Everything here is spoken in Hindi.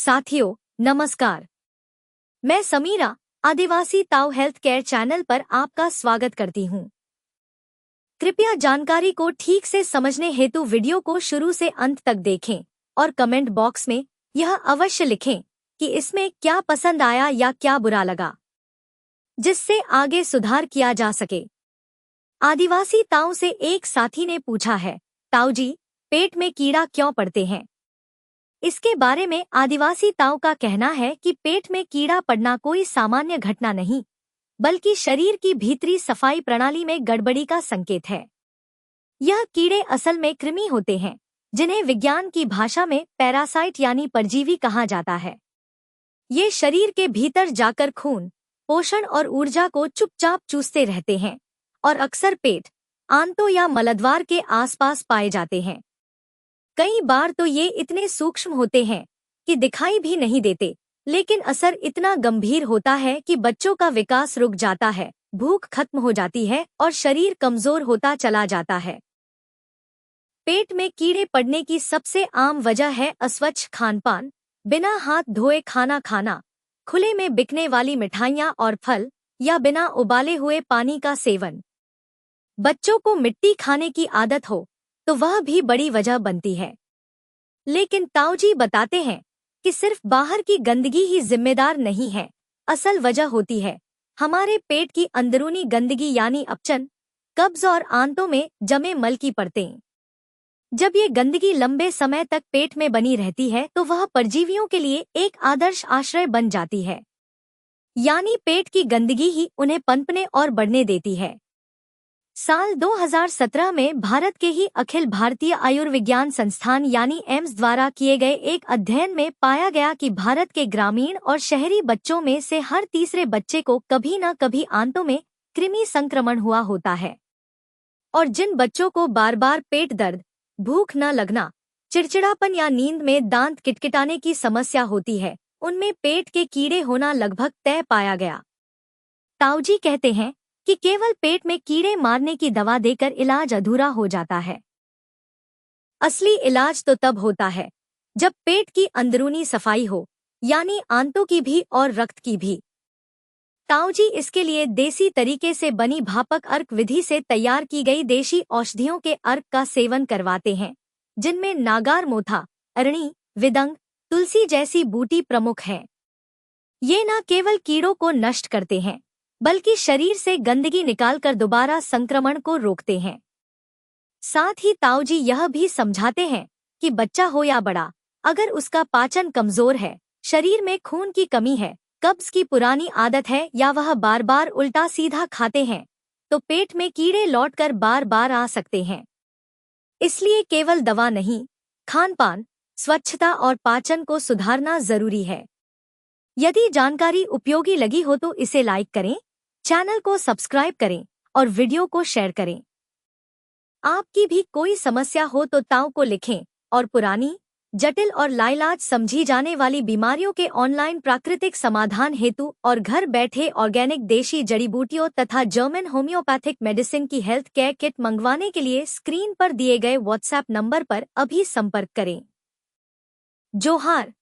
साथियों नमस्कार। मैं समीरा आदिवासी ताऊ हेल्थ केयर चैनल पर आपका स्वागत करती हूँ। कृपया जानकारी को ठीक से समझने हेतु वीडियो को शुरू से अंत तक देखें और कमेंट बॉक्स में यह अवश्य लिखें कि इसमें क्या पसंद आया या क्या बुरा लगा, जिससे आगे सुधार किया जा सके। आदिवासी ताऊ से एक साथी ने पूछा है, ताऊ जी, पेट में कीड़ा क्यों पड़ते हैं? इसके बारे में आदिवासी ताऊ का कहना है कि पेट में कीड़ा पड़ना कोई सामान्य घटना नहीं, बल्कि शरीर की भीतरी सफाई प्रणाली में गड़बड़ी का संकेत है। यह कीड़े असल में कृमि होते हैं, जिन्हें विज्ञान की भाषा में पैरासाइट यानी परजीवी कहा जाता है। ये शरीर के भीतर जाकर खून, पोषण और ऊर्जा को चुपचाप चूसते रहते हैं और अक्सर पेट, आंतों या मलद्वार के आसपास पाए जाते हैं। कई बार तो ये इतने सूक्ष्म होते हैं कि दिखाई भी नहीं देते, लेकिन असर इतना गंभीर होता है कि बच्चों का विकास रुक जाता है, भूख खत्म हो जाती है और शरीर कमजोर होता चला जाता है। पेट में कीड़े पड़ने की सबसे आम वजह है अस्वच्छ खानपान, बिना हाथ धोए खाना खाना, खुले में बिकने वाली मिठाइयाँ और फल, या बिना उबाले हुए पानी का सेवन। बच्चों को मिट्टी खाने की आदत हो तो वह भी बड़ी वजह बनती है। लेकिन ताऊ जी बताते हैं कि सिर्फ बाहर की गंदगी ही जिम्मेदार नहीं है, असल वजह होती है हमारे पेट की अंदरूनी गंदगी यानी अपचन, कब्ज और आंतों में जमे मल की परतें। जब ये गंदगी लंबे समय तक पेट में बनी रहती है तो वह परजीवियों के लिए एक आदर्श आश्रय बन जाती है, यानी पेट की गंदगी ही उन्हें पनपने और बढ़ने देती है। साल 2017 में भारत के ही अखिल भारतीय आयुर्विज्ञान संस्थान यानी एम्स द्वारा किए गए एक अध्ययन में पाया गया कि भारत के ग्रामीण और शहरी बच्चों में से हर तीसरे बच्चे को कभी न कभी आंतों में कृमि संक्रमण हुआ होता है। और जिन बच्चों को बार बार पेट दर्द, भूख न लगना, चिड़चिड़ापन या नींद में दांत किटकिटाने की समस्या होती है, उनमें पेट के कीड़े होना लगभग तय पाया गया। ताऊ जी कहते हैं कि केवल पेट में कीड़े मारने की दवा देकर इलाज अधूरा हो जाता है। असली इलाज तो तब होता है जब पेट की अंदरूनी सफाई हो, यानी आंतों की भी और रक्त की भी। ताऊ जी इसके लिए देसी तरीके से बनी भापक अर्क विधि से तैयार की गई देशी औषधियों के अर्क का सेवन करवाते हैं, जिनमें नागार मोथा, अरणी, विदंग, तुलसी जैसी बूटी प्रमुख हैं। ये न केवल कीड़ों को नष्ट करते हैं, बल्कि शरीर से गंदगी निकालकर दोबारा संक्रमण को रोकते हैं। साथ ही ताऊ जी यह भी समझाते हैं कि बच्चा हो या बड़ा, अगर उसका पाचन कमजोर है, शरीर में खून की कमी है, कब्ज की पुरानी आदत है या वह बार बार उल्टा सीधा खाते हैं, तो पेट में कीड़े लौटकर बार बार आ सकते हैं। इसलिए केवल दवा नहीं, खानपान, स्वच्छता और पाचन को सुधारना जरूरी है। यदि जानकारी उपयोगी लगी हो तो इसे लाइक करें, चैनल को सब्सक्राइब करें और वीडियो को शेयर करें। आपकी भी कोई समस्या हो तो ताऊ को लिखें और पुरानी, जटिल और लाइलाज समझी जाने वाली बीमारियों के ऑनलाइन प्राकृतिक समाधान हेतु और घर बैठे ऑर्गेनिक देशी जड़ी बूटियों तथा जर्मन होम्योपैथिक मेडिसिन की हेल्थ केयर किट मंगवाने के लिए स्क्रीन पर दिए गए व्हाट्सएप नंबर पर अभी संपर्क करें। जोहार।